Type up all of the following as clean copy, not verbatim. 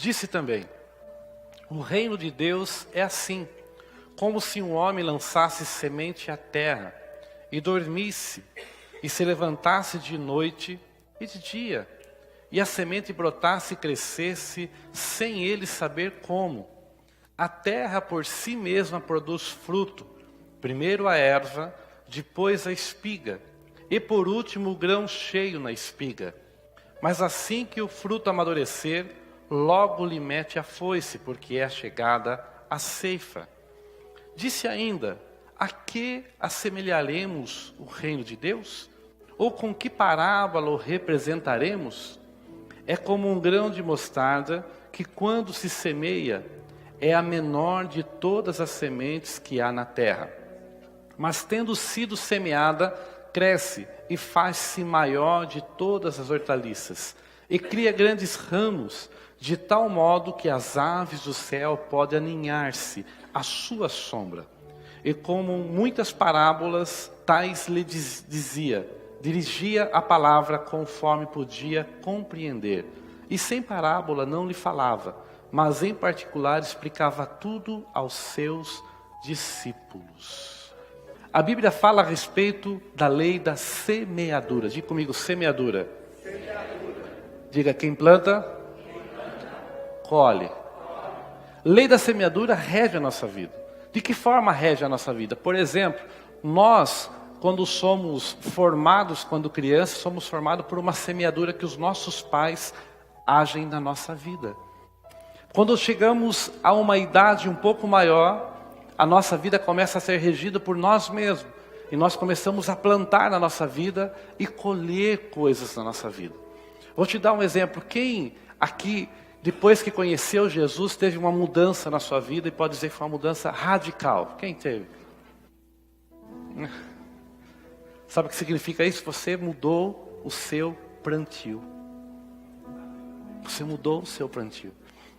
Disse também: o reino de Deus é assim, como se um homem lançasse semente à terra, e dormisse, e se levantasse de noite e de dia, e a semente brotasse e crescesse, sem ele saber como. A terra por si mesma produz fruto, primeiro a erva, depois a espiga, e por último o grão cheio na espiga. Mas assim que o fruto amadurecer, logo lhe mete a foice, porque é chegada a ceifa. Disse ainda: a que assemelharemos o reino de Deus? Ou com que parábola o representaremos? É como um grão de mostarda, que quando se semeia, é a menor de todas as sementes que há na terra. Mas tendo sido semeada, cresce e faz-se maior de todas as hortaliças, e cria grandes ramos, de tal modo que as aves do céu podem aninhar-se à sua sombra. E como muitas parábolas, tais lhe dirigia a palavra conforme podia compreender. E sem parábola não lhe falava, mas em particular explicava tudo aos seus discípulos. A Bíblia fala a respeito da lei da semeadura. Diga comigo, semeadura. Diga, quem planta, colhe. Lei da semeadura rege a nossa vida. De que forma rege a nossa vida? Por exemplo, nós, quando somos formados, quando crianças, somos formados por uma semeadura que os nossos pais agem na nossa vida. Quando chegamos a uma idade um pouco maior, a nossa vida começa a ser regida por nós mesmos. E nós começamos a plantar na nossa vida e colher coisas na nossa vida. Vou te dar um exemplo. Quem aqui, depois que conheceu Jesus, teve uma mudança na sua vida e pode dizer que foi uma mudança radical? Quem teve? Sabe o que significa isso? Você mudou o seu plantio. Você mudou o seu plantio.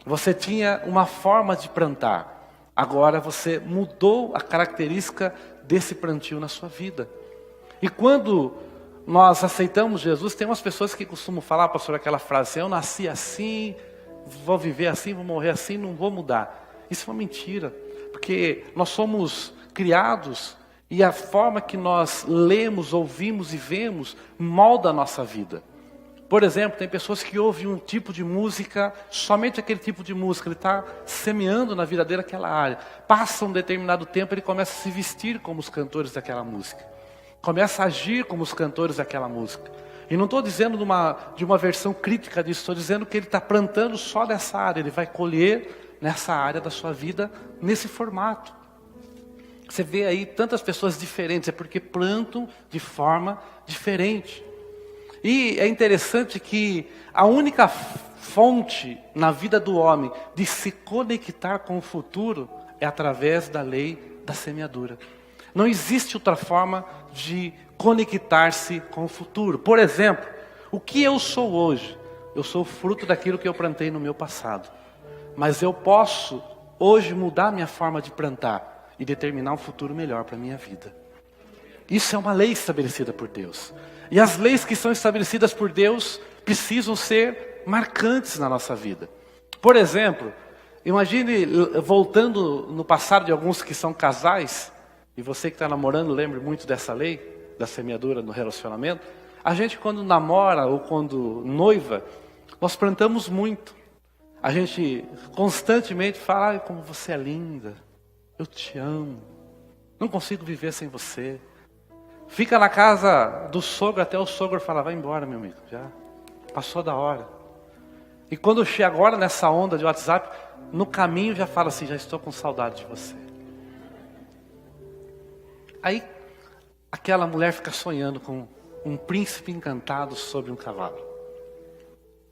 Você tinha uma forma de plantar. Agora você mudou a característica desse plantio na sua vida. E quando nós aceitamos Jesus, tem umas pessoas que costumam falar, pastor, aquela frase assim: eu nasci assim, vou viver assim, vou morrer assim, não vou mudar. Isso é uma mentira. Porque nós somos criados e a forma que nós lemos, ouvimos e vemos molda a nossa vida. Por exemplo, tem pessoas que ouvem um tipo de música, somente aquele tipo de música, ele está semeando na vida dele aquela área. Passa um determinado tempo, ele começa a se vestir como os cantores daquela música. Começa a agir como os cantores daquela música. E não estou dizendo de uma versão crítica disso, estou dizendo que ele está plantando só nessa área, ele vai colher nessa área da sua vida, nesse formato. Você vê aí tantas pessoas diferentes, é porque plantam de forma diferente. E é interessante que a única fonte na vida do homem de se conectar com o futuro é através da lei da semeadura. Não existe outra forma de conectar-se com o futuro. Por exemplo, o que eu sou hoje? Eu sou fruto daquilo que eu plantei no meu passado. Mas eu posso hoje mudar minha forma de plantar e determinar um futuro melhor para a minha vida. Isso é uma lei estabelecida por Deus. E as leis que são estabelecidas por Deus precisam ser marcantes na nossa vida. Por exemplo, imagine voltando no passado de alguns que são casais, e você que está namorando, lembre muito dessa lei, da semeadura no relacionamento. A gente quando namora ou quando noiva, nós plantamos muito. A gente constantemente fala: ai, como você é linda, eu te amo, não consigo viver sem você. Fica na casa do sogro até o sogro falar: vai embora, meu amigo, já passou da hora. E quando chega agora nessa onda de WhatsApp, no caminho já fala assim: já estou com saudade de você. Aí aquela mulher fica sonhando com um príncipe encantado sobre um cavalo,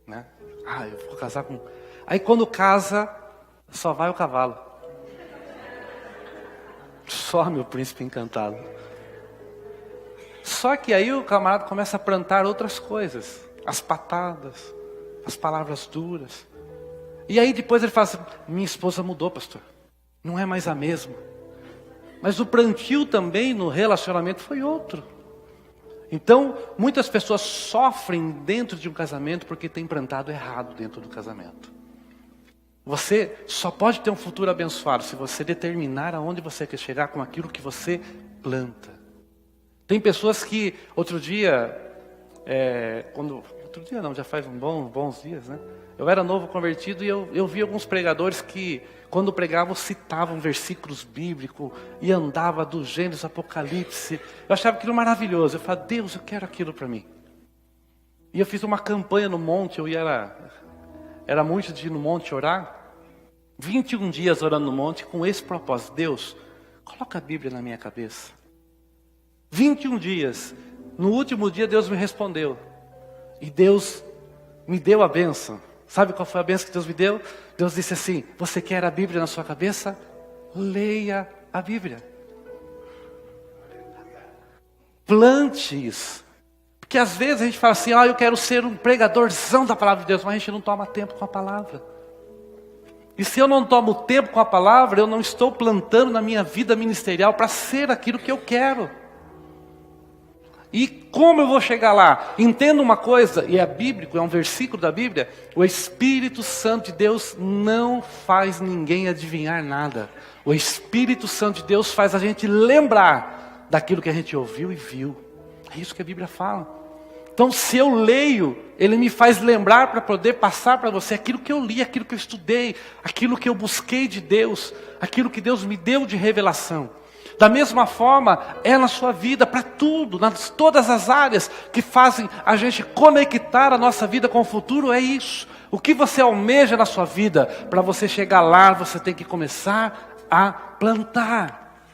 né? Ah, eu vou casar com... Aí quando casa, só vai o cavalo. Só meu príncipe encantado. Só que aí o camarada começa a plantar outras coisas. As patadas, as palavras duras. E aí depois ele fala assim: minha esposa mudou, pastor. Não é mais a mesma. Mas o plantio também no relacionamento foi outro. Então, muitas pessoas sofrem dentro de um casamento porque tem plantado errado dentro do casamento. Você só pode ter um futuro abençoado se você determinar aonde você quer chegar com aquilo que você planta. Tem pessoas que, outro dia não, já faz bons dias, né? Eu era novo convertido e eu vi alguns pregadores que, quando pregavam, citavam versículos bíblicos e andava do Gênesis, Apocalipse. Eu achava aquilo maravilhoso. Eu falava, Deus, eu quero aquilo para mim. E eu fiz uma campanha no monte, era muito de ir no monte orar. 21 dias orando no monte com esse propósito. Deus, coloca a Bíblia na minha cabeça. 21 dias. No último dia Deus me respondeu. E Deus me deu a bênção. Sabe qual foi a bênção que Deus me deu? Deus disse assim, você quer a Bíblia na sua cabeça? Leia a Bíblia. Plante isso. Porque às vezes a gente fala assim, eu quero ser um pregadorzão da palavra de Deus, mas a gente não toma tempo com a palavra. E se eu não tomo tempo com a palavra, eu não estou plantando na minha vida ministerial para ser aquilo que eu quero. E como eu vou chegar lá? Entenda uma coisa, e é bíblico, é um versículo da Bíblia. O Espírito Santo de Deus não faz ninguém adivinhar nada. O Espírito Santo de Deus faz a gente lembrar daquilo que a gente ouviu e viu. É isso que a Bíblia fala. Então se eu leio, ele me faz lembrar para poder passar para você aquilo que eu li, aquilo que eu estudei, aquilo que eu busquei de Deus, aquilo que Deus me deu de revelação. Da mesma forma, é na sua vida, para tudo, nas todas as áreas que fazem a gente conectar a nossa vida com o futuro, é isso. O que você almeja na sua vida, para você chegar lá, você tem que começar a plantar.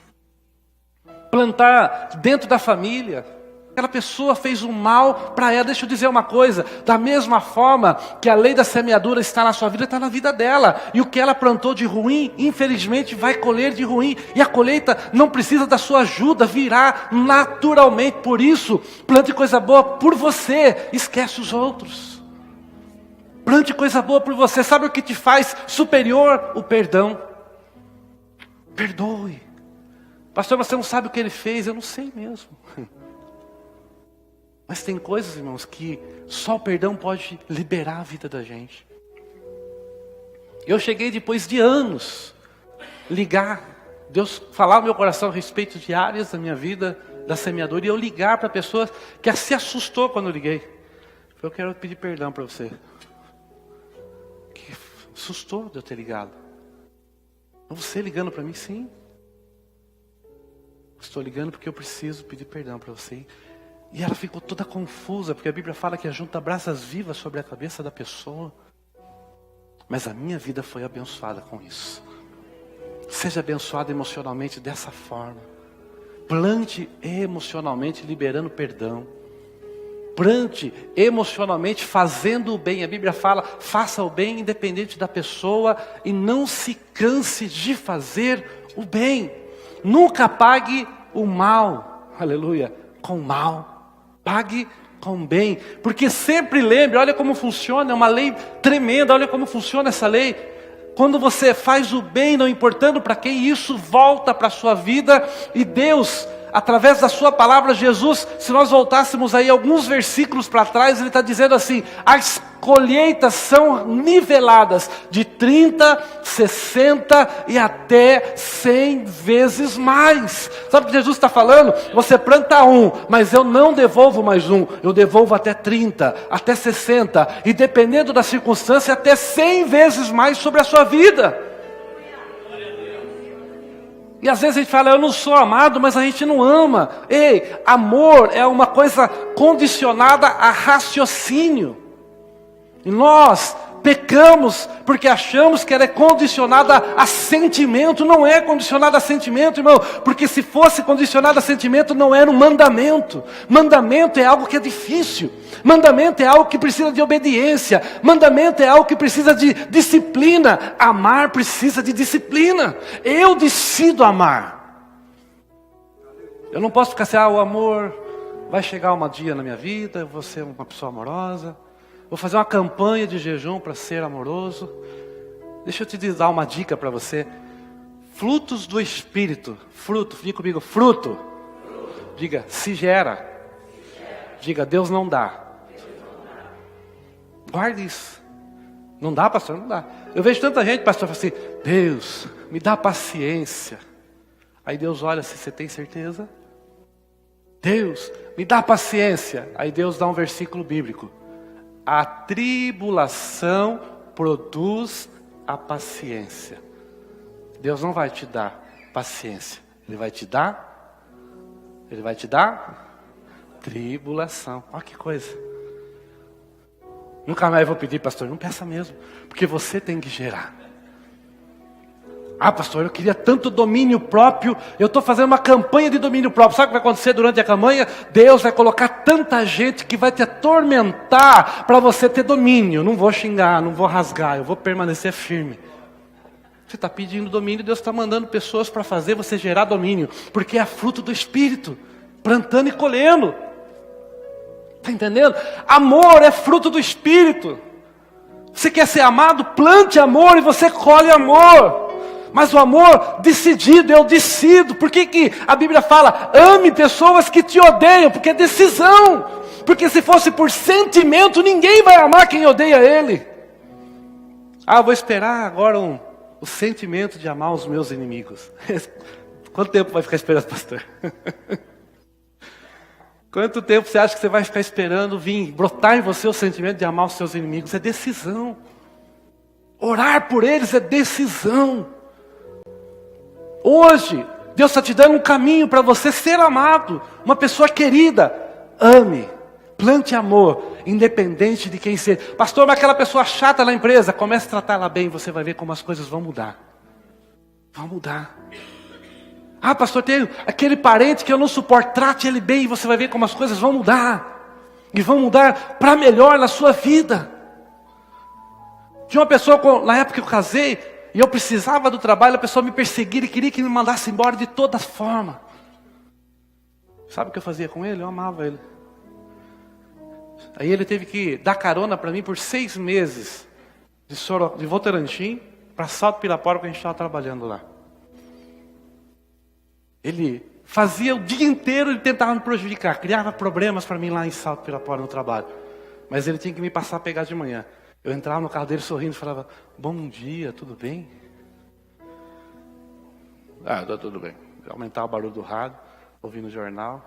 Plantar dentro da família. Aquela pessoa fez um mal para ela. Deixa eu dizer uma coisa. Da mesma forma que a lei da semeadura está na sua vida, está na vida dela. E o que ela plantou de ruim, infelizmente vai colher de ruim. E a colheita não precisa da sua ajuda, virá naturalmente. Por isso, plante coisa boa por você. Esquece os outros. Plante coisa boa por você. Sabe o que te faz superior? O perdão. Perdoe. Pastor, você não sabe o que ele fez. Eu não sei mesmo. Mas tem coisas, irmãos, que só o perdão pode liberar a vida da gente. Eu cheguei depois de anos, ligar, Deus falar no meu coração a respeito de áreas da minha vida, da semeadura, e eu ligar para pessoas que se assustou quando eu liguei. Eu quero pedir perdão para você. Que assustou de eu ter ligado. Você ligando para mim, sim. Estou ligando porque eu preciso pedir perdão para você. E ela ficou toda confusa, porque a Bíblia fala que ajunta brasas vivas sobre a cabeça da pessoa. Mas a minha vida foi abençoada com isso. Seja abençoado emocionalmente dessa forma. Plante emocionalmente liberando perdão. Plante emocionalmente fazendo o bem. A Bíblia fala, faça o bem independente da pessoa e não se canse de fazer o bem. Nunca pague o mal, aleluia, com o mal. Pague com bem, porque sempre lembre, olha como funciona, é uma lei tremenda, olha como funciona essa lei. Quando você faz o bem, não importando para quem, isso volta para a sua vida, e Deus, através da sua palavra, Jesus, se nós voltássemos aí alguns versículos para trás, ele está dizendo assim, as colheitas são niveladas de 30, 60 e até 100 vezes mais. Sabe o que Jesus está falando? Você planta um, mas eu não devolvo mais um, eu devolvo até 30, até 60, e dependendo da circunstância, até 100 vezes mais sobre a sua vida. E às vezes a gente fala, eu não sou amado, mas a gente não ama. Ei, amor é uma coisa condicionada a raciocínio. E nós pecamos porque achamos que ela é condicionada a sentimento. Não é condicionada a sentimento, irmão. Porque se fosse condicionada a sentimento, não era um mandamento. Mandamento é algo que é difícil. Mandamento é algo que precisa de obediência. Mandamento é algo que precisa de disciplina. Amar precisa de disciplina. Eu decido amar. Eu não posso ficar assim, o amor vai chegar um dia na minha vida, eu vou ser uma pessoa amorosa. Vou fazer uma campanha de jejum para ser amoroso. Deixa eu te dar uma dica para você. Frutos do Espírito. Fruto, diga comigo, fruto. Diga, se gera. Diga, Deus não dá. Guarde isso. Não dá, pastor? Não dá. Eu vejo tanta gente, pastor, fala assim, Deus, me dá paciência. Aí Deus olha assim, você tem certeza? Deus, me dá paciência. Aí Deus dá um versículo bíblico. A tribulação produz a paciência. Deus não vai te dar paciência. Ele vai te dar tribulação. Olha que coisa. Nunca mais vou pedir, pastor, não peça mesmo. Porque você tem que gerar. Ah, pastor, eu queria tanto domínio próprio. Eu estou fazendo uma campanha de domínio próprio. Sabe o que vai acontecer durante a campanha? Deus vai colocar tanta gente que vai te atormentar para você ter domínio. Não vou xingar, não vou rasgar, eu vou permanecer firme. Você está pedindo domínio, Deus está mandando pessoas para fazer você gerar domínio. Porque é fruto do Espírito, plantando e colhendo. Está entendendo? Amor é fruto do Espírito. Você quer ser amado? Plante amor e você colhe amor. Mas o amor decidido, eu decido. Por que a Bíblia fala, ame pessoas que te odeiam? Porque é decisão. Porque se fosse por sentimento, ninguém vai amar quem odeia ele. Ah, eu vou esperar agora o sentimento de amar os meus inimigos. Quanto tempo vai ficar esperando, pastor? Quanto tempo você acha que você vai ficar esperando vir brotar em você o sentimento de amar os seus inimigos? É decisão. Orar por eles é decisão. Hoje, Deus está te dando um caminho para você ser amado. Uma pessoa querida. Ame. Plante amor. Independente de quem seja. Pastor, mas aquela pessoa chata na empresa. Comece a tratar ela bem. Você vai ver como as coisas vão mudar. Vão mudar. Ah, pastor, tem aquele parente que eu não suporto. Trate ele bem. E você vai ver como as coisas vão mudar. E vão mudar para melhor na sua vida. Tinha uma pessoa, na época que eu casei... E eu precisava do trabalho, a pessoa me perseguia e queria que me mandasse embora de toda forma. Sabe o que eu fazia com ele? Eu amava ele. Aí ele teve que dar carona para mim por 6 meses. De Votorantim para Salto Pirapora, que a gente estava trabalhando lá. Ele fazia o dia inteiro, ele tentava me prejudicar. Criava problemas para mim lá em Salto Pirapora no trabalho. Mas ele tinha que me passar a pegar de manhã. Eu entrava no carro dele sorrindo e falava, bom dia, tudo bem? Ah, tudo bem. Eu aumentava o barulho do rádio, ouvindo o jornal.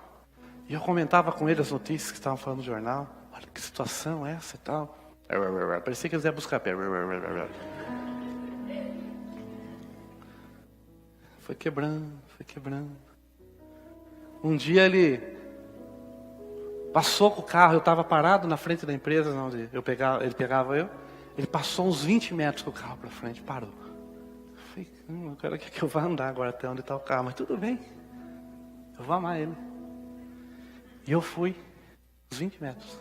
E eu comentava com ele as notícias que estavam falando no jornal. Olha que situação é essa e tal. Parecia que eles iam buscar pé. Foi quebrando. Um dia ele passou com o carro, eu estava parado na frente da empresa onde ele pegava eu. Ele passou uns 20 metros com o carro para frente, parou. Eu falei, o cara quer que eu vá andar agora até onde está o carro, mas tudo bem. Eu vou amar ele. E eu fui, uns 20 metros.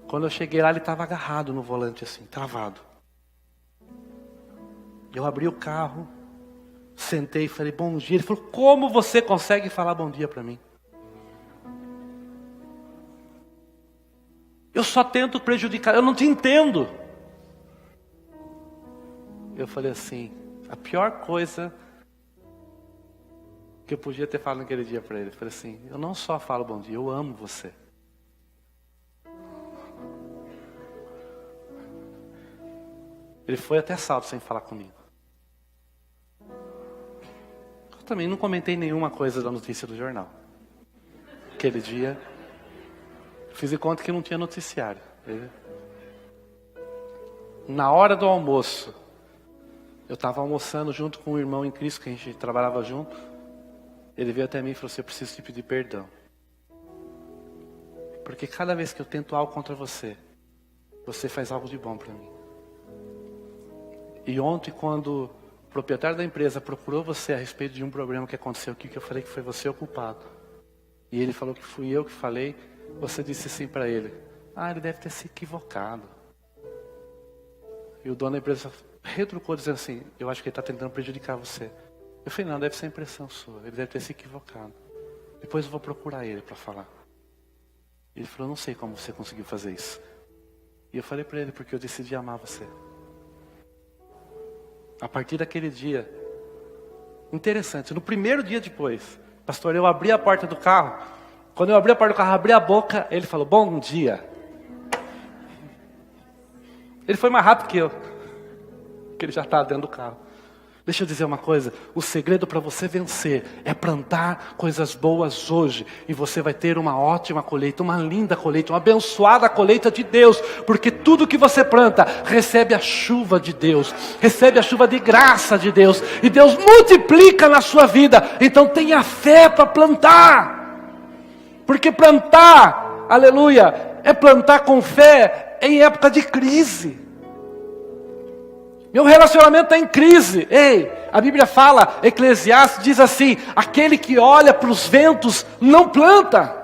Quando eu cheguei lá, ele estava agarrado no volante assim, travado. Eu abri o carro, sentei e falei, bom dia. Ele falou, como você consegue falar bom dia para mim? Eu só tento prejudicar, eu não te entendo. Eu falei assim, a pior coisa que eu podia ter falado naquele dia para ele. Eu falei assim, eu não só falo bom dia, eu amo você. Ele foi até Salto sem falar comigo. Eu também não comentei nenhuma coisa da notícia do jornal. Aquele dia, fiz de conta que não tinha noticiário. Na hora do almoço, eu estava almoçando junto com um irmão em Cristo, que a gente trabalhava junto. Ele veio até mim e falou assim, eu preciso te pedir perdão. Porque cada vez que eu tento algo contra você, você faz algo de bom para mim. E ontem, quando o proprietário da empresa procurou você a respeito de um problema que aconteceu aqui, que eu falei que foi você o culpado. E ele falou que fui eu que falei, você disse assim para ele, ele deve ter se equivocado. E o dono da empresa retrucou dizendo assim, eu acho que ele está tentando prejudicar você. Eu falei, não, deve ser impressão sua, ele deve ter se equivocado. Depois eu vou procurar ele para falar. Ele falou, não sei como você conseguiu fazer isso. E eu falei para ele, porque eu decidi amar você. A partir daquele dia, interessante, no primeiro dia depois, pastor, eu abri a porta do carro. Quando eu abri a porta do carro, abri a boca, ele falou, bom dia. Ele foi mais rápido que eu, porque ele já está dentro do carro. Deixa eu dizer uma coisa, o segredo para você vencer é plantar coisas boas hoje, e você vai ter uma ótima colheita, uma linda colheita, uma abençoada colheita de Deus, porque tudo que você planta, recebe a chuva de Deus, recebe a chuva de graça de Deus, e Deus multiplica na sua vida. Então tenha fé para plantar, porque plantar, aleluia, é plantar com fé em época de crise. Meu relacionamento está em crise. Ei, a Bíblia fala, Eclesiastes diz assim: aquele que olha para os ventos não planta.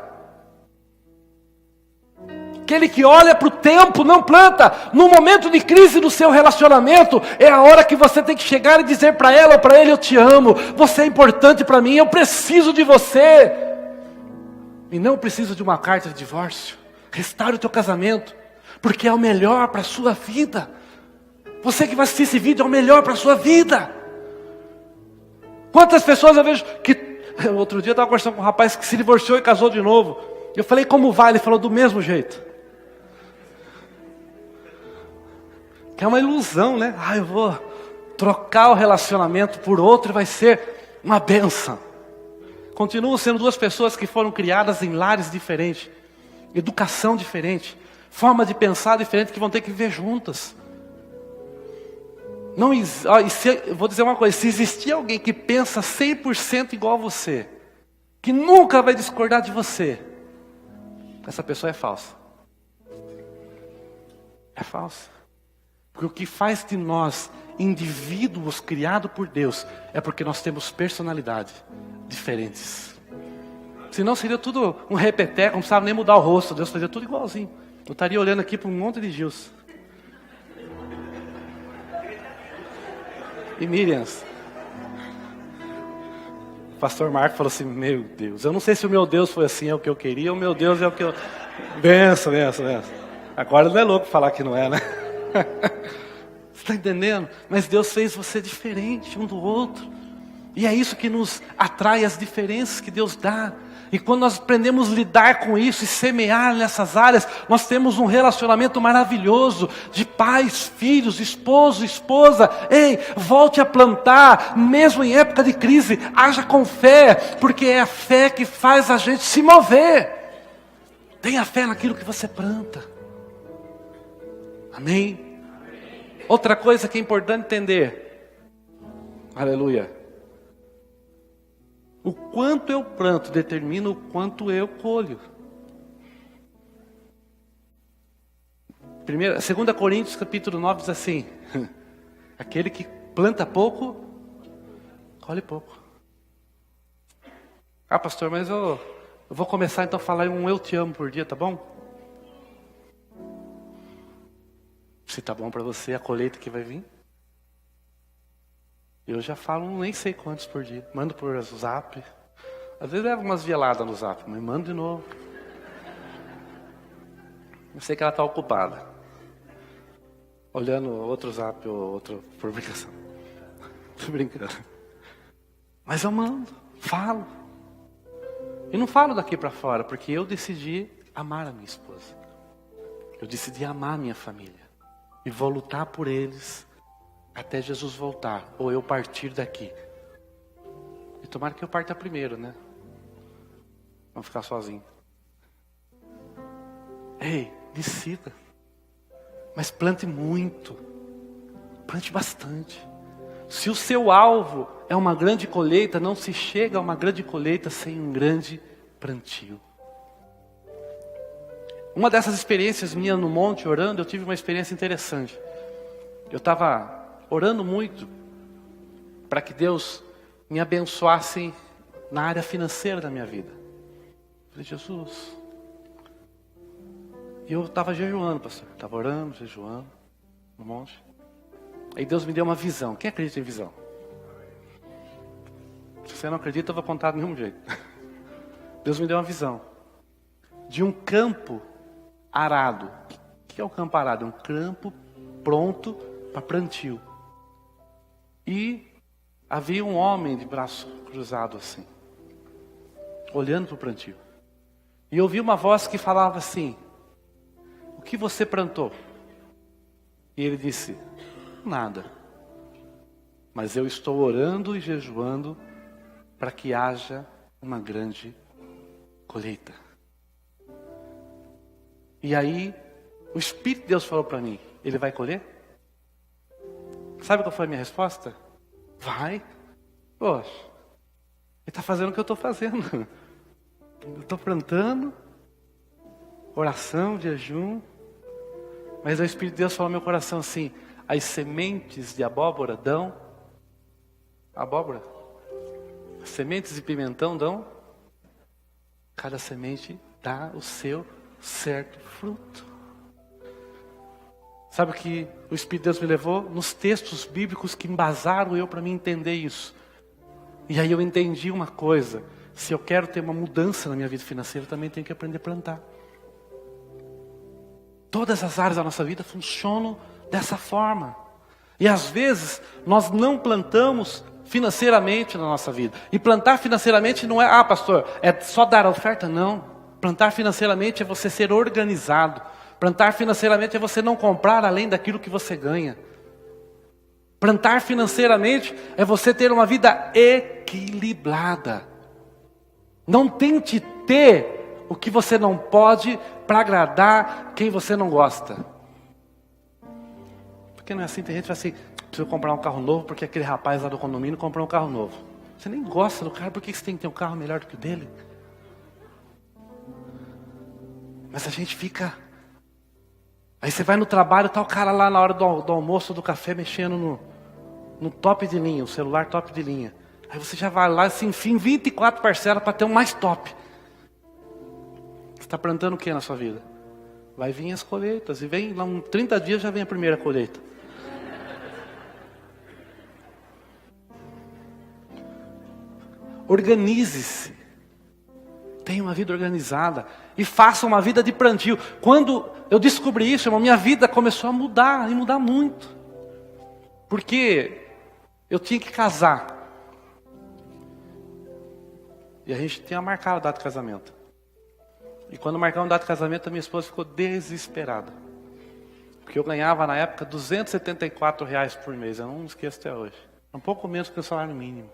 Aquele que olha para o tempo não planta. No momento de crise do seu relacionamento, é a hora que você tem que chegar e dizer para ela ou para ele: eu te amo, você é importante para mim, eu preciso de você. E não preciso de uma carta de divórcio. Restaure o teu casamento, porque é o melhor para a sua vida. Você que vai assistir esse vídeo, é o melhor para a sua vida. Quantas pessoas eu vejo que... Outro dia eu estava conversando com um rapaz que se divorciou e casou de novo. Eu falei, como vai? Ele falou, do mesmo jeito. Que é uma ilusão, né? Eu vou trocar o relacionamento por outro e vai ser uma bênção. Continuam sendo duas pessoas que foram criadas em lares diferentes, educação diferente, forma de pensar diferente, que vão ter que viver juntas. Não, vou dizer uma coisa, se existir alguém que pensa 100% igual a você, que nunca vai discordar de você, essa pessoa é falsa. É falsa. Porque o que faz de nós indivíduos criados por Deus é porque nós temos personalidade diferentes. Senão seria tudo um repeteco, não precisava nem mudar o rosto, Deus fazia tudo igualzinho. Eu estaria olhando aqui para um monte de Gils e Miriams. O pastor Marco falou assim, meu Deus, eu não sei se o meu Deus foi assim, é o que eu queria, o meu Deus é o que eu... Benção. Agora não é louco falar que não é, né? Você está entendendo? Mas Deus fez você diferente um do outro. E é isso que nos atrai, as diferenças que Deus dá. E quando nós aprendemos a lidar com isso e semear nessas áreas, nós temos um relacionamento maravilhoso de pais, filhos, esposo, esposa. Ei, volte a plantar, mesmo em época de crise, haja com fé, porque é a fé que faz a gente se mover. Tenha fé naquilo que você planta. Amém? Outra coisa que é importante entender, aleluia. O quanto eu planto determina o quanto eu colho. 2 Coríntios capítulo 9 diz assim, aquele que planta pouco, colhe pouco. Pastor, mas eu vou começar então a falar um eu te amo por dia, tá bom? Se tá bom para você, a colheita que vai vir. Eu já falo nem sei quantos por dia. Mando por zap. Às vezes levo umas vieladas no zap, mas mando de novo. Eu sei que ela está ocupada. Olhando outro zap ou outra publicação. Tô brincando. Mas eu mando, falo. E não falo daqui para fora, porque eu decidi amar a minha esposa. Eu decidi amar a minha família. E vou lutar por eles até Jesus voltar, ou eu partir daqui. E tomara que eu parta primeiro, né? Não ficar sozinho. Ei, decida. Mas plante muito. Plante bastante. Se o seu alvo é uma grande colheita, não se chega a uma grande colheita sem um grande plantio. Uma dessas experiências minhas no monte, orando, eu tive uma experiência interessante. Eu estava orando muito para que Deus me abençoasse na área financeira da minha vida. Falei, Jesus. E eu estava jejuando, pastor. Estava orando, jejuando, no monte. Aí Deus me deu uma visão. Quem acredita em visão? Se você não acredita, eu vou contar do mesmo jeito. Deus me deu uma visão de um campo arado. O que é um campo arado? É um campo pronto para plantio. E havia um homem de braço cruzado assim, olhando para o plantio. E eu ouvi uma voz que falava assim, o que você plantou? E ele disse, nada. Mas eu estou orando e jejuando para que haja uma grande colheita. E aí, o Espírito de Deus falou para mim, ele vai colher? Sabe qual foi a minha resposta? Vai. Poxa, ele está fazendo o que eu estou fazendo. Eu estou plantando, oração, jejum. Mas o Espírito de Deus falou no meu coração assim, as sementes de abóbora dão, abóbora, as sementes de pimentão dão, cada semente dá o seu certo fruto. Sabe o que o Espírito de Deus me levou? Nos textos bíblicos que embasaram eu para mim entender isso. E aí eu entendi uma coisa, se eu quero ter uma mudança na minha vida financeira, eu também tenho que aprender a plantar. Todas as áreas da nossa vida funcionam dessa forma. E às vezes nós não plantamos financeiramente na nossa vida. E plantar financeiramente não é, pastor, é só dar a oferta? Não. Plantar financeiramente é você ser organizado. Plantar financeiramente é você não comprar além daquilo que você ganha. Plantar financeiramente é você ter uma vida equilibrada. Não tente ter o que você não pode para agradar quem você não gosta. Porque não é assim, tem gente que fala assim, preciso comprar um carro novo porque aquele rapaz lá do condomínio comprou um carro novo. Você nem gosta do carro, por que você tem que ter um carro melhor do que o dele? Mas a gente fica... Aí você vai no trabalho, tá o cara lá na hora do almoço, do café, mexendo no top de linha, o celular top de linha. Aí você já vai lá, se enfia em 24 parcelas para ter um mais top. Você está plantando o que na sua vida? Vai vir as colheitas. E vem lá uns 30 dias já vem a primeira colheita. Organize-se. Tenha uma vida organizada. E faça uma vida de plantio. Quando eu descobri isso, irmão, minha vida começou a mudar. E mudar muito. Porque eu tinha que casar. E a gente tinha marcado a data de casamento. E quando marcamos a data de casamento, a minha esposa ficou desesperada. Porque eu ganhava na época R$274 por mês. Eu não me esqueço até hoje. Um pouco menos que o salário mínimo.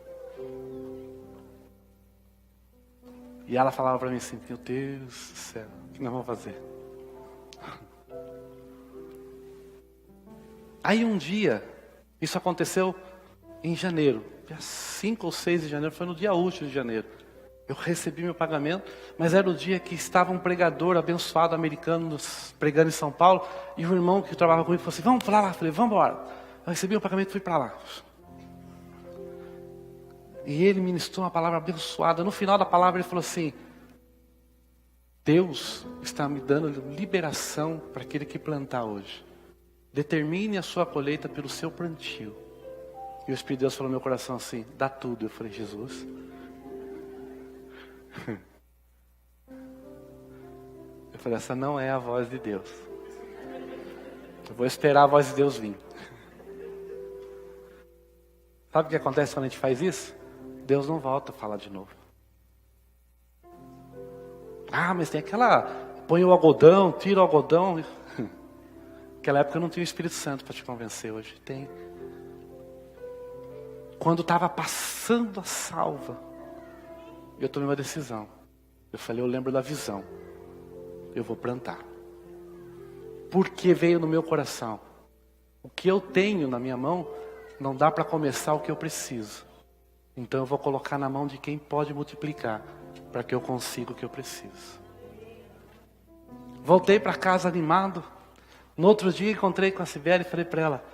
E ela falava para mim assim, meu Deus do céu, o que nós vamos fazer? Aí um dia, isso aconteceu em janeiro. Dia 5 ou 6 de janeiro, foi no dia útil de janeiro. Eu recebi meu pagamento, mas era o dia que estava um pregador abençoado americano pregando em São Paulo. E o irmão que trabalhava comigo falou assim, vamos para lá. Eu falei, vamos embora. Eu recebi o pagamento e fui para lá. E ele ministrou uma palavra abençoada. No final da palavra ele falou assim, Deus está me dando liberação para aquele que plantar hoje. Determine a sua colheita pelo seu plantio. E o Espírito de Deus falou no meu coração assim, dá tudo. Eu falei, Jesus. Eu falei, essa não é a voz de Deus. Eu vou esperar a voz de Deus vir. Sabe o que acontece quando a gente faz isso? Deus não volta a falar de novo. Mas tem aquela... Põe o algodão, tira o algodão. Naquela época eu não tinha o Espírito Santo para te convencer, hoje tem. Quando estava passando a salva, eu tomei uma decisão. Eu falei, eu lembro da visão. Eu vou plantar. Porque veio no meu coração. O que eu tenho na minha mão, não dá para começar o que eu preciso. Então eu vou colocar na mão de quem pode multiplicar, para que eu consiga o que eu preciso. Voltei para casa animado. No outro dia encontrei com a Sibeli e falei para ela,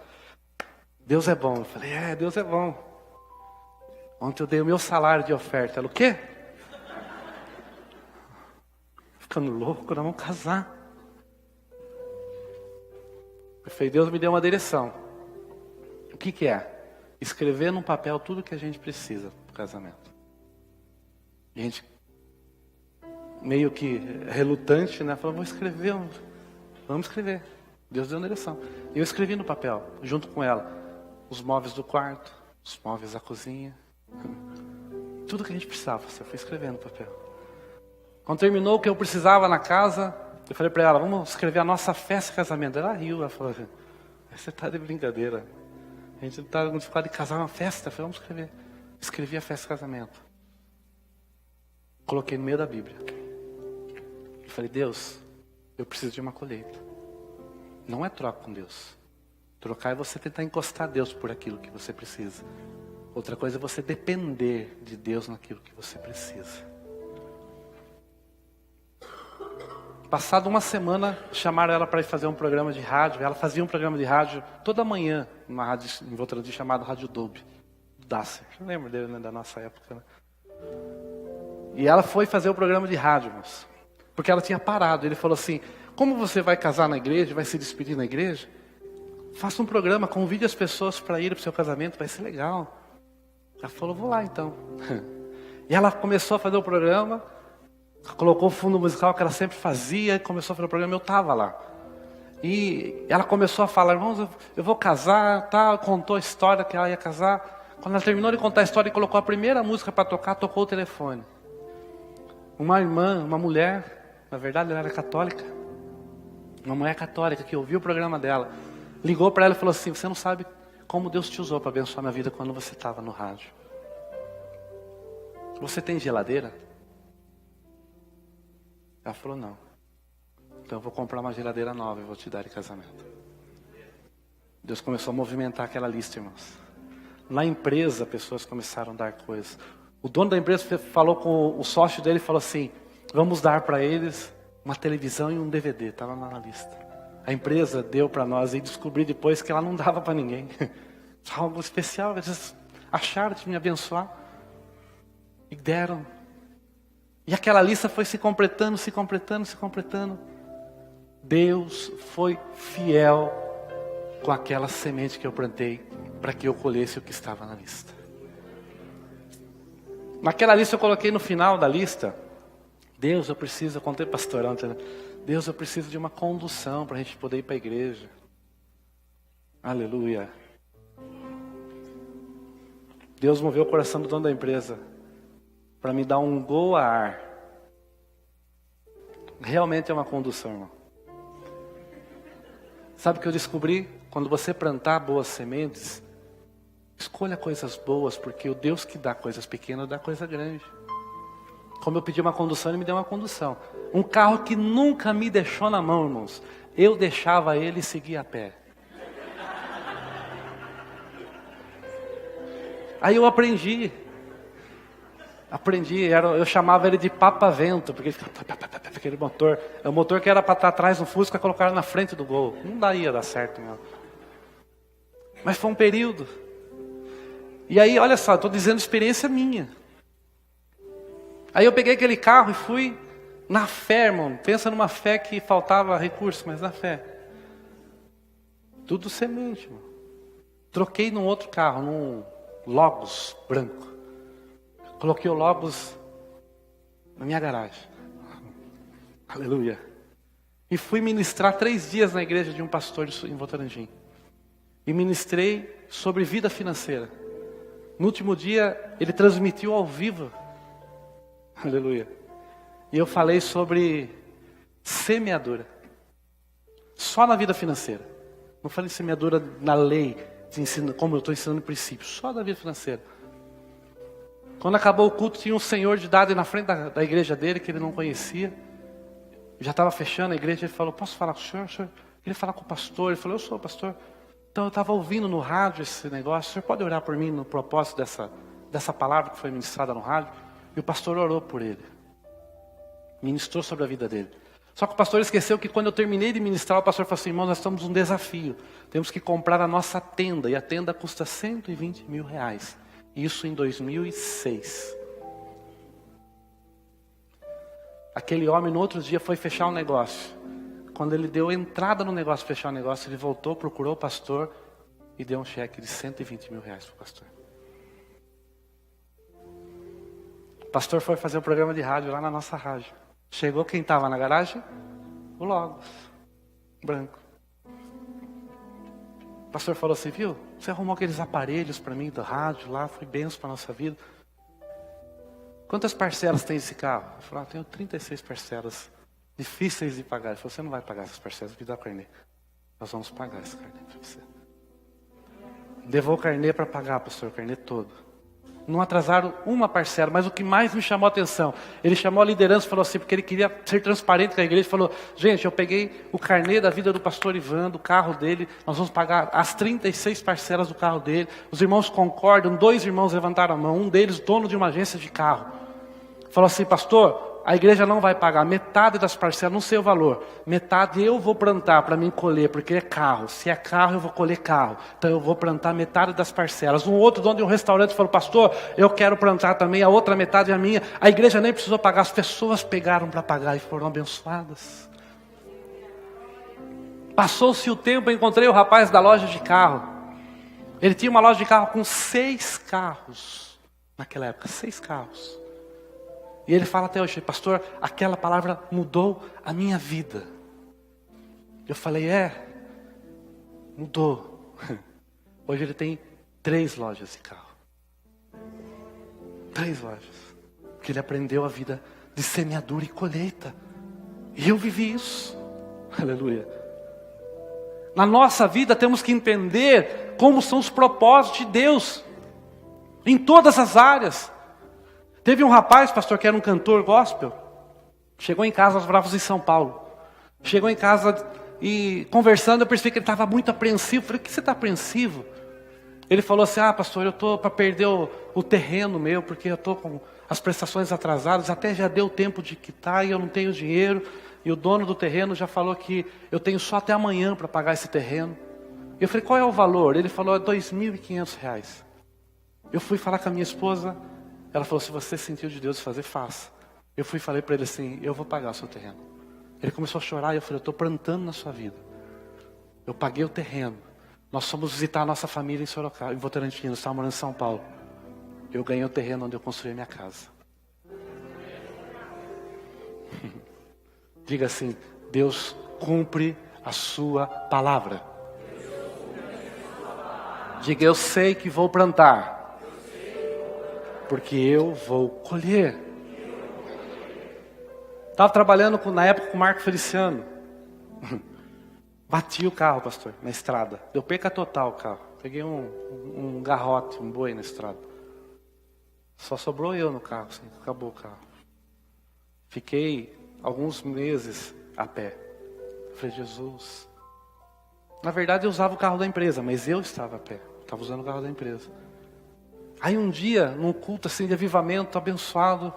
Deus é bom. Eu falei, Deus é bom. Ontem eu dei o meu salário de oferta. Ela, o quê? Ficando louco, nós vamos casar. Eu falei, Deus me deu uma direção. O que é? Escrever num papel tudo que a gente precisa para o casamento. E a gente, meio que relutante, né? Falou, vou escrever, vamos escrever. Deus deu uma direção. Eu escrevi no papel, junto com ela, os móveis do quarto, os móveis da cozinha. Tudo que a gente precisava, eu fui escrevendo no papel. Quando terminou o que eu precisava na casa, eu falei para ela, vamos escrever a nossa festa de casamento. Ela riu, ela falou assim, Você está de brincadeira. A gente está com dificuldade de casar uma festa. Eu falei, vamos escrever. Escrevi a festa de casamento. Coloquei no meio da Bíblia. E falei, Deus, eu preciso de uma colheita. Não é troca com Deus. Trocar é você tentar encostar Deus por aquilo que você precisa. Outra coisa é você depender de Deus naquilo que você precisa. Passado uma semana, chamaram ela para ir fazer um programa de rádio. Ela fazia um programa de rádio toda manhã, numa rádio em Votorantim chamada Rádio Dolby. Dasser. Você lembra dele, né, da nossa época, né? E ela foi fazer o programa de rádio, moço. Porque ela tinha parado. Ele falou assim, como você vai casar na igreja, vai se despedir na igreja? Faça um programa, convide as pessoas para ir para o seu casamento, vai ser legal. Ela falou, vou lá então. E ela começou a fazer o programa, colocou o fundo musical que ela sempre fazia, e começou a fazer o programa, eu estava lá. E ela começou a falar, irmãos, eu vou casar, tá? Contou a história que ela ia casar. Quando ela terminou de contar a história e colocou a primeira música para tocar, tocou o telefone. Uma irmã, uma mulher, na verdade ela era católica, uma mulher católica que ouviu o programa dela, ligou para ela e falou assim, você não sabe como Deus te usou para abençoar minha vida quando você estava no rádio. Você tem geladeira? Ela falou, não. Então eu vou comprar uma geladeira nova e vou te dar de casamento. Deus começou a movimentar aquela lista, irmãos. Na empresa, pessoas começaram a dar coisas. O dono da empresa falou com o sócio dele e falou assim, vamos dar para eles uma televisão e um DVD. Estava lá na lista. A empresa deu para nós e descobri depois que ela não dava para ninguém. Algo especial, eles acharam de me abençoar. E deram. E aquela lista foi se completando, se completando, se completando. Deus foi fiel com aquela semente que eu plantei para que eu colhesse o que estava na lista. Naquela lista eu coloquei no final da lista, Deus, eu preciso, eu contei pastor ontem, Deus, eu preciso de uma condução para a gente poder ir para a igreja. Aleluia. Deus moveu o coração do dono da empresa para me dar um gol a ar. Realmente é uma condução, irmão. Sabe o que eu descobri? Quando você plantar boas sementes, escolha coisas boas, porque o Deus que dá coisas pequenas dá coisa grande. Como eu pedi uma condução, Ele me deu uma condução. Um carro que nunca me deixou na mão, irmãos. Eu deixava ele e seguia a pé. Aí eu aprendi, eu chamava ele de papa-vento, porque ele ficava aquele motor. É o motor que era para estar atrás no Fusca, colocaram na frente do Gol. Não daria dar certo, meu. Mas foi um período. E aí, olha só, estou dizendo experiência minha. Aí eu peguei aquele carro e fui na fé, irmão. Pensa numa fé que faltava recurso, mas na fé. Tudo semente, irmão. Troquei num outro carro, num Logos branco. Coloquei o Logos na minha garagem. Aleluia. E fui ministrar 3 dias na igreja de um pastor em Votorantim. E ministrei sobre vida financeira. No último dia, ele transmitiu ao vivo. Aleluia. E eu falei sobre semeadura. Só na vida financeira. Não falei semeadura na lei, de ensino, como eu estou ensinando princípios. Só da vida financeira. Quando acabou o culto, tinha um senhor de idade na frente da igreja dele, que ele não conhecia. Já estava fechando a igreja, ele falou, posso falar com o senhor? O senhor queria falar com o pastor? Ele falou, eu sou o pastor. Então eu estava ouvindo no rádio esse negócio. O senhor pode orar por mim no propósito dessa palavra que foi ministrada no rádio? E o pastor orou por ele. Ministrou sobre a vida dele. Só que o pastor esqueceu que quando eu terminei de ministrar, o pastor falou assim, irmão, nós estamos num desafio. Temos que comprar a nossa tenda. E a tenda custa 120 mil reais. Isso em 2006. Aquele homem no outro dia foi fechar um negócio. Quando ele deu entrada no negócio, fechar o negócio, ele voltou, procurou o pastor e deu um cheque de 120 mil reais para o pastor. O pastor foi fazer o programa de rádio lá na nossa rádio. Chegou quem estava na garagem? O Logos, branco. O pastor falou assim, viu? Você arrumou aqueles aparelhos para mim do rádio lá, foi benção para a nossa vida. Quantas parcelas tem esse carro? Eu falei, tenho 36 parcelas. Difíceis de pagar. Ele falou, você não vai pagar essas parcelas, me dá para ele. Nós vamos pagar esse carnê para você. Levou o carnê para pagar, pastor, o carnê todo. Não atrasaram uma parcela, mas o que mais me chamou a atenção, ele chamou a liderança e falou assim, porque ele queria ser transparente com a igreja, falou, gente, eu peguei o carnê da vida do pastor Ivan, do carro dele, nós vamos pagar as 36 parcelas do carro dele, os irmãos concordam, 2 irmãos levantaram a mão, um deles dono de uma agência de carro, falou assim, pastor, a igreja não vai pagar metade das parcelas, não sei o valor. Metade eu vou plantar para mim colher, porque é carro. Se é carro, eu vou colher carro. Então eu vou plantar metade das parcelas. Um outro dono de um restaurante falou, pastor, eu quero plantar também, a outra metade é a minha. A igreja nem precisou pagar, as pessoas pegaram para pagar e foram abençoadas. Passou-se o tempo, eu encontrei o rapaz da loja de carro. Ele tinha uma loja de carro com 6 carros. Naquela época, 6 carros. E ele fala até hoje, pastor, aquela palavra mudou a minha vida. Eu falei, mudou. Hoje ele tem 3 lojas de carro. 3 lojas. Porque ele aprendeu a vida de semeadura e colheita. E eu vivi isso. Aleluia. Na nossa vida temos que entender como são os propósitos de Deus. Em todas as áreas. Teve um rapaz, pastor, que era um cantor gospel. Chegou em casa aos Bravos em São Paulo. Chegou em casa e conversando, eu percebi que ele estava muito apreensivo. Falei, o que você está apreensivo? Ele falou assim, pastor, eu estou para perder o terreno meu, porque eu estou com as prestações atrasadas, até já deu tempo de quitar e eu não tenho dinheiro. E o dono do terreno já falou que eu tenho só até amanhã para pagar esse terreno. Eu falei, qual é o valor? Ele falou, é R$2.500. Eu fui falar com a minha esposa. Ela falou, se você sentiu de Deus fazer, faça. Eu fui e falei para ele assim, eu vou pagar o seu terreno. Ele começou a chorar e eu falei, eu estou plantando na sua vida. Eu paguei o terreno. Nós fomos visitar a nossa família em Sorocaba, em Votorantim, nós estávamos morando em São Paulo. Eu ganhei o terreno onde eu construí a minha casa. Diga assim, Deus cumpre a sua palavra. Diga, eu sei que vou plantar. Porque eu vou colher. Estava trabalhando na época com o Marco Feliciano. Bati o carro, pastor, na estrada. Deu perca total o carro. Peguei um garrote, um boi na estrada. Só sobrou eu no carro, assim, acabou o carro. Fiquei alguns meses a pé. Falei, Jesus. Na verdade eu usava o carro da empresa, mas eu estava a pé. Estava usando o carro da empresa. Aí um dia, num culto assim de avivamento, abençoado,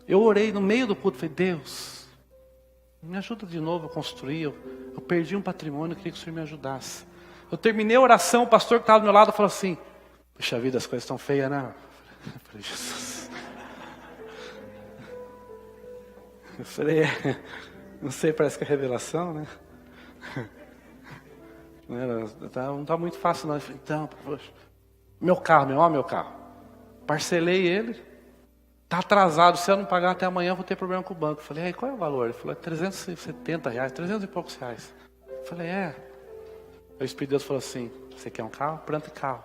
eu orei no meio do culto, falei, Deus, me ajuda de novo a construir, eu perdi um patrimônio, eu queria que o Senhor me ajudasse. Eu terminei a oração, o pastor que estava do meu lado falou assim, puxa vida, as coisas estão feias, né? Eu falei, Jesus. Eu falei, não sei, parece que é revelação, né? Não está muito fácil não. Eu falei, então, poxa. Meu carro. Parcelei ele. Está atrasado, se eu não pagar até amanhã, eu vou ter problema com o banco. Eu falei, qual é o valor? Ele falou, R$370, 300 e poucos reais. Eu falei, Aí o Espírito de Deus falou assim, você quer um carro? Planta carro.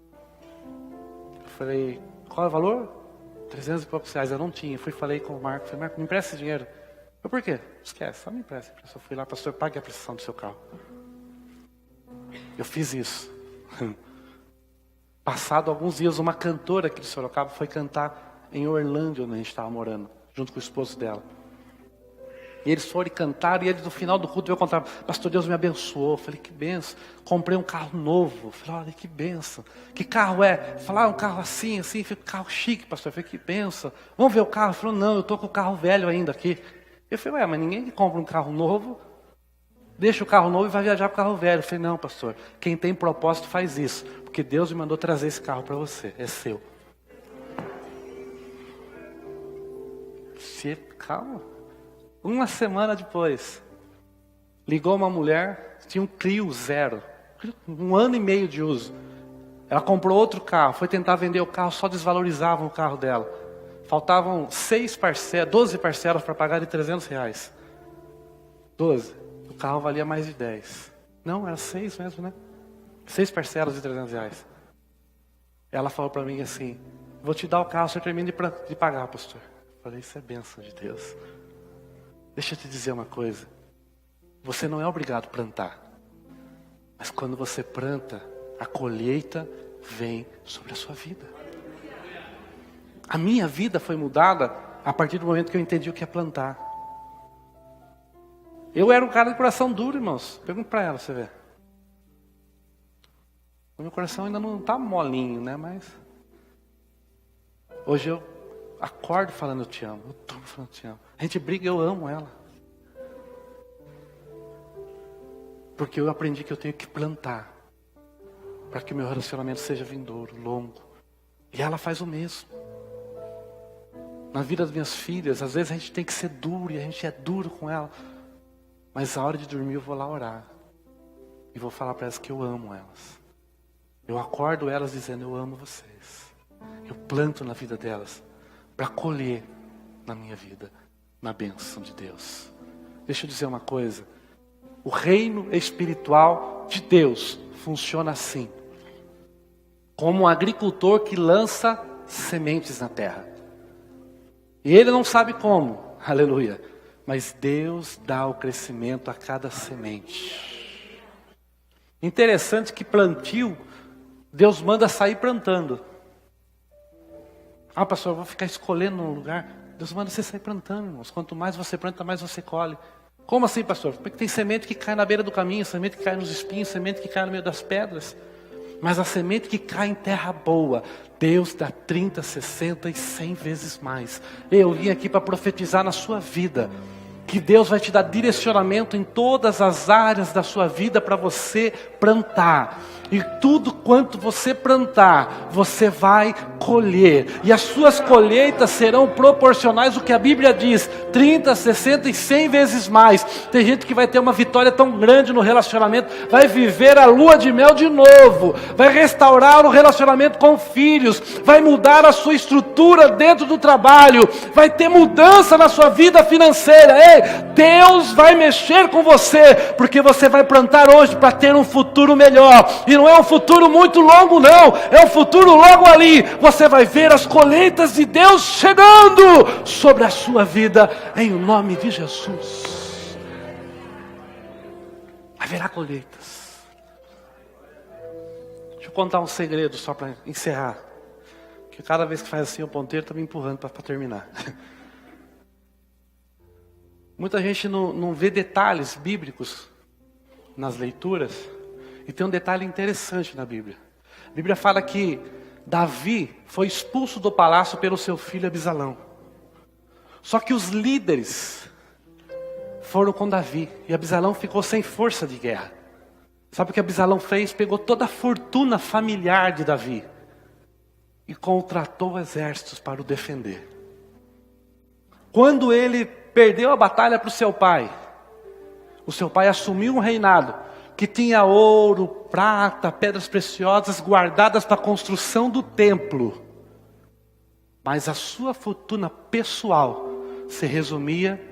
Eu falei, qual é o valor? 300 e poucos reais. Eu não tinha. Falei com o Marco. Falei, Marco, me empresta esse dinheiro. Eu, por quê? Esquece, só me empresta. Eu fui lá, pastor, pague a prestação do seu carro. Eu fiz isso. Passado alguns dias, uma cantora aqui de Sorocaba foi cantar em Orlândia, onde a gente estava morando, junto com o esposo dela. E eles foram cantar, e eles no final do culto veio contar, pastor, Deus me abençoou. Eu falei, que benção. Comprei um carro novo. Eu falei, olha que benção. Que carro é? Falaram, um carro assim, carro chique, pastor. Eu falei, que benção. Vamos ver o carro? Ele falou, não, eu estou com o carro velho ainda aqui. Eu falei, mas ninguém que compra um carro novo, deixa o carro novo e vai viajar para o carro velho. Eu falei, não, pastor, quem tem propósito faz isso. Porque Deus me mandou trazer esse carro para você, é seu. Calma. Uma semana depois, ligou uma mulher, tinha um Clio 0, 1 ano e meio de uso. Ela comprou outro carro, foi tentar vender o carro, só desvalorizavam o carro dela. Faltavam 12 parcelas para pagar de R$300. 12. O carro valia mais de 10. Não, era 6 mesmo, né? 6 parcelas de R$300. Ela falou para mim assim, vou te dar o carro, você termina de pagar, pastor. Eu falei, isso é bênção de Deus. Deixa eu te dizer uma coisa. Você não é obrigado a plantar. Mas quando você planta, a colheita vem sobre a sua vida. A minha vida foi mudada a partir do momento que eu entendi o que é plantar. Eu era um cara de coração duro, irmãos. Pergunta para ela, você vê. O meu coração ainda não está molinho, né? Mas hoje eu acordo falando eu te amo. Eu durmo falando eu te amo. A gente briga, eu amo ela. Porque eu aprendi que eu tenho que plantar para que o meu relacionamento seja vindouro, longo. E ela faz o mesmo. Na vida das minhas filhas, às vezes a gente tem que ser duro, e a gente é duro com ela. Mas na hora de dormir eu vou lá orar. E vou falar para elas que eu amo elas. Eu acordo elas dizendo, eu amo vocês. Eu planto na vida delas para colher na minha vida, na bênção de Deus. Deixa eu dizer uma coisa. O reino espiritual de Deus funciona assim. Como um agricultor que lança sementes na terra. E ele não sabe como, aleluia. Mas Deus dá o crescimento a cada semente. Interessante que plantio, Deus manda sair plantando. Ah, pastor, eu vou ficar escolhendo um lugar. Deus manda você sair plantando, irmãos. Quanto mais você planta, mais você colhe. Como assim, pastor? Porque tem semente que cai na beira do caminho, semente que cai nos espinhos, semente que cai no meio das pedras. Mas a semente que cai em terra boa, Deus dá 30, 60 e 100 vezes mais. Eu vim aqui para profetizar na sua vida. Que Deus vai te dar direcionamento em todas as áreas da sua vida para você plantar. E tudo quanto você plantar, você vai colher. E as suas colheitas serão proporcionais ao que a Bíblia diz. 30, 60 e 100 vezes mais. Tem gente que vai ter uma vitória tão grande no relacionamento. Vai viver a lua de mel de novo. Vai restaurar o relacionamento com filhos. Vai mudar a sua estrutura dentro do trabalho. Vai ter mudança na sua vida financeira. Ei, Deus vai mexer com você. Porque você vai plantar hoje para ter um futuro melhor. E não é um futuro muito longo não, é um futuro logo ali. Você vai ver as colheitas de Deus chegando sobre a sua vida, em nome de Jesus. Haverá colheitas. Deixa eu contar um segredo só para encerrar. Que cada vez que faz assim o ponteiro está me empurrando para terminar. Muita gente não vê detalhes bíblicos nas leituras. E tem um detalhe interessante na Bíblia. A Bíblia fala que Davi foi expulso do palácio pelo seu filho Absalão. Só que os líderes foram com Davi. E Absalão ficou sem força de guerra. Sabe o que Absalão fez? Pegou toda a fortuna familiar de Davi. E contratou exércitos para o defender. Quando ele perdeu a batalha para o seu pai assumiu um reinado que tinha ouro, prata, pedras preciosas guardadas para a construção do templo. Mas a sua fortuna pessoal se resumia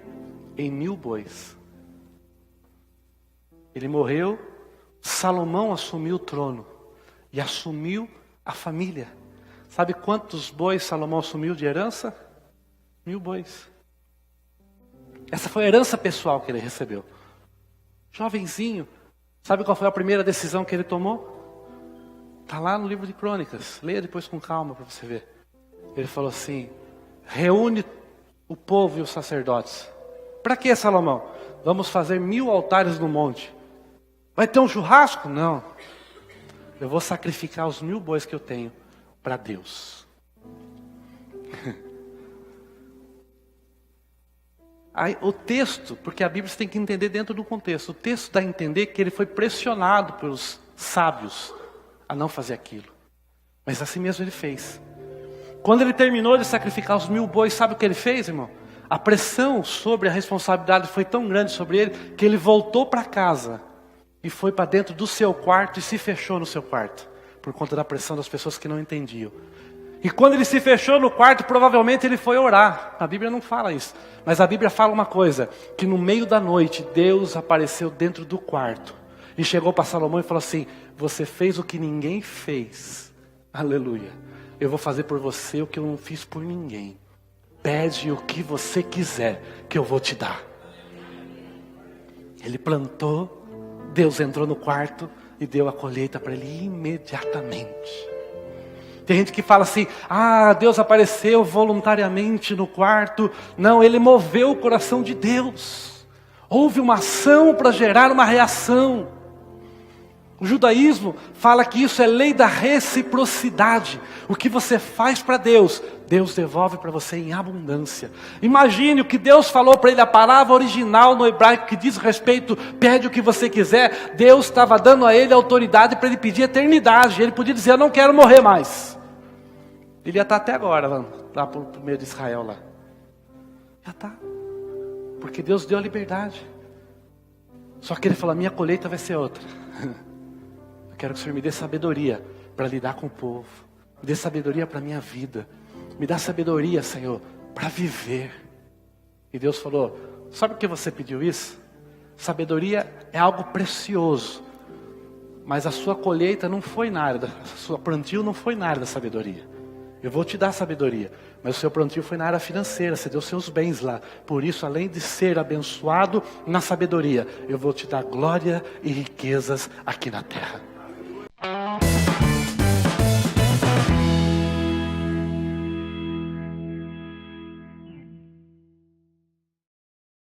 em 1000 bois. Ele morreu, Salomão assumiu o trono e assumiu a família. Sabe quantos bois Salomão assumiu de herança? 1000 bois. Essa foi a herança pessoal que ele recebeu. Jovenzinho. Sabe qual foi a primeira decisão que ele tomou? Está lá no livro de Crônicas. Leia depois com calma para você ver. Ele falou assim: reúne o povo e os sacerdotes. Para que, Salomão? Vamos fazer 1000 altares no monte. Vai ter um churrasco? Não. Eu vou sacrificar os 1000 bois que eu tenho para Deus. Aí, o texto, porque a Bíblia você tem que entender dentro do contexto. O texto dá a entender que ele foi pressionado pelos sábios a não fazer aquilo. Mas assim mesmo ele fez. Quando ele terminou de sacrificar os 1000 bois, sabe o que ele fez, irmão? A pressão sobre a responsabilidade foi tão grande sobre ele, que ele voltou para casa e foi para dentro do seu quarto e se fechou no seu quarto. Por conta da pressão das pessoas que não entendiam. E quando ele se fechou no quarto, provavelmente ele foi orar. A Bíblia não fala isso. Mas a Bíblia fala uma coisa. Que no meio da noite, Deus apareceu dentro do quarto. E chegou para Salomão e falou assim: você fez o que ninguém fez. Aleluia. Eu vou fazer por você o que eu não fiz por ninguém. Pede o que você quiser, que eu vou te dar. Ele plantou, Deus entrou no quarto e deu a colheita para ele imediatamente. Tem gente que fala assim, Deus apareceu voluntariamente no quarto. Não, ele moveu o coração de Deus. Houve uma ação para gerar uma reação. O judaísmo fala que isso é lei da reciprocidade. O que você faz para Deus, Deus devolve para você em abundância. Imagine o que Deus falou para ele, a palavra original no hebraico que diz respeito, pede o que você quiser. Deus estava dando a ele autoridade para ele pedir eternidade. Ele podia dizer, eu não quero morrer mais. Ele ia estar até agora, lá para o meio de Israel lá. Já está. Porque Deus deu a liberdade. Só que ele falou, a minha colheita vai ser outra. Eu quero que o Senhor me dê sabedoria para lidar com o povo. Me dê sabedoria para a minha vida. Me dá sabedoria, Senhor, para viver. E Deus falou, sabe por que você pediu isso? Sabedoria é algo precioso. Mas a sua colheita não foi na área, a sua plantio não foi na área da sabedoria. Eu vou te dar sabedoria, mas o seu plantio foi na área financeira, você deu seus bens lá. Por isso, além de ser abençoado na sabedoria, eu vou te dar glória e riquezas aqui na terra.